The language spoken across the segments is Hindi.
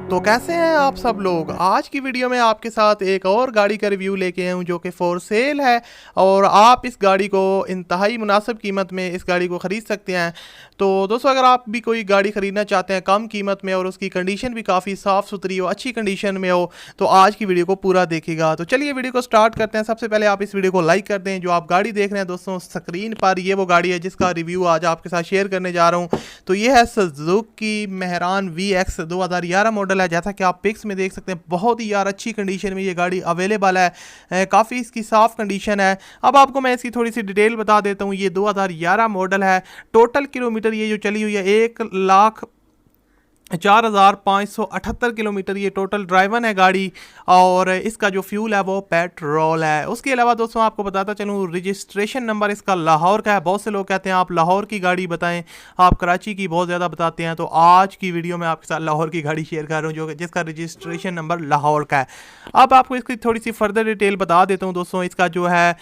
तो कैसे हैं आप सब लोग। आज की वीडियो में आपके साथ एक और गाड़ी का रिव्यू लेके आया हूँ जो कि फॉर सेल है और आप इस गाड़ी को इंतहाई मुनासिब कीमत में इस गाड़ी को ख़रीद सकते हैं। तो दोस्तों, अगर आप भी कोई गाड़ी ख़रीदना चाहते हैं कम कीमत में और उसकी कंडीशन भी काफ़ी साफ़ सुथरी हो, अच्छी कंडीशन में हो, तो आज की वीडियो को पूरा देखिएगा। तो चलिए वीडियो को स्टार्ट करते हैं। सबसे पहले आप इस वीडियो को लाइक कर दें। जो आप गाड़ी देख रहे हैं दोस्तों स्क्रीन पर, ये वो गाड़ी है जिसका रिव्यू आज आपके साथ शेयर करने जा रहा हूँ। तो ये है सुजुकी मेहरान VX 2011 मॉडल है। जैसा कि आप पिक्स में देख सकते हैं, बहुत ही यार अच्छी कंडीशन में ये गाड़ी अवेलेबल है। काफ़ी इसकी साफ़ कंडीशन है। अब आपको मैं इसकी थोड़ी सी डिटेल बता देता हूँ। ये 2011 मॉडल है। टोटल किलोमीटर ये जो चली हुई है 1,04,578 किलोमीटर ये टोटल ड्राइवन है गाड़ी। और इसका जो फ्यूल है वो पेट्रोल है। उसके अलावा दोस्तों आपको बताता चलूँ, रजिस्ट्रेशन नंबर इसका लाहौर का है। बहुत से लोग कहते हैं आप लाहौर की गाड़ी बताएं, आप कराची की बहुत ज़्यादा बताते हैं। तो आज की वीडियो में आपके साथ लाहौर की गाड़ी शेयर कर रहा हूँ जो जिसका रजिस्ट्रेशन नंबर लाहौर का है। अब आपको इसकी थोड़ी सी फर्दर डिटेल बता देता हूँ दोस्तों। इसका जो है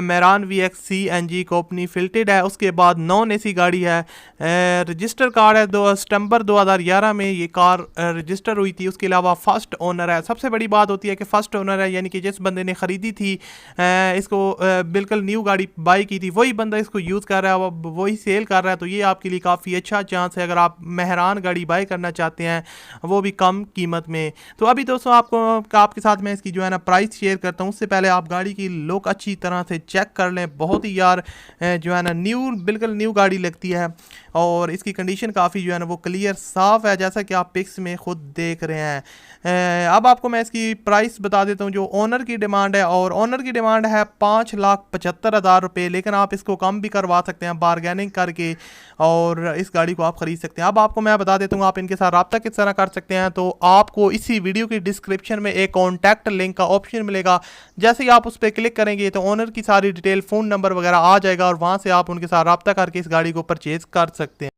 मेहरान VX CNG कंपनी फिल्टेड है। उसके बाद नॉन AC गाड़ी है। रजिस्टर कार्ड है 2 सितंबर 2011 में ये कार रजिस्टर हुई थी। उसके अलावा फर्स्ट ओनर है। सबसे बड़ी बात होती है कि फर्स्ट ओनर है, यानी कि जिस बंदे ने ख़रीदी थी इसको बिल्कुल न्यू गाड़ी बाई की थी, वही बंदा इसको यूज़ कर रहा है, वही सेल कर रहा है। तो ये आपके लिए काफ़ी अच्छा चांस है अगर आप मेहरान गाड़ी बाई करना चाहते हैं, वो भी कम कीमत में। तो अभी दोस्तों आपके साथ मैं इसकी जो है ना प्राइस शेयर करता हूँ। उससे पहले आप गाड़ी की लुक अच्छी तरह से चेक कर लें। बहुत ही यार जो है ना बिल्कुल न्यू गाड़ी लगती है और इसकी कंडीशन काफ़ी जो है ना वो क्लियर साफ़ है, जैसा कि आप पिक्स में खुद देख रहे हैं। अब आपको मैं इसकी प्राइस बता देता हूँ। जो ओनर की डिमांड है, और ओनर की डिमांड है 5,75,000 रुपये, लेकिन आप इसको कम भी करवा सकते हैं बारगेनिंग करके और इस गाड़ी को आप ख़रीद सकते हैं। अब आपको मैं बता देता हूँ आप इनके साथ रब्ता किस तरह कर सकते हैं। तो आपको इसी वीडियो की डिस्क्रिप्शन में एक कॉन्टैक्ट लिंक का ऑप्शन मिलेगा। जैसे ही आप उस पर क्लिक करेंगे तो ओनर की सारी डिटेल, फ़ोन नंबर वगैरह आ जाएगा और वहाँ से आप उनके साथ रब्ता करके इस गाड़ी को परचेज़ कर सकते हैं।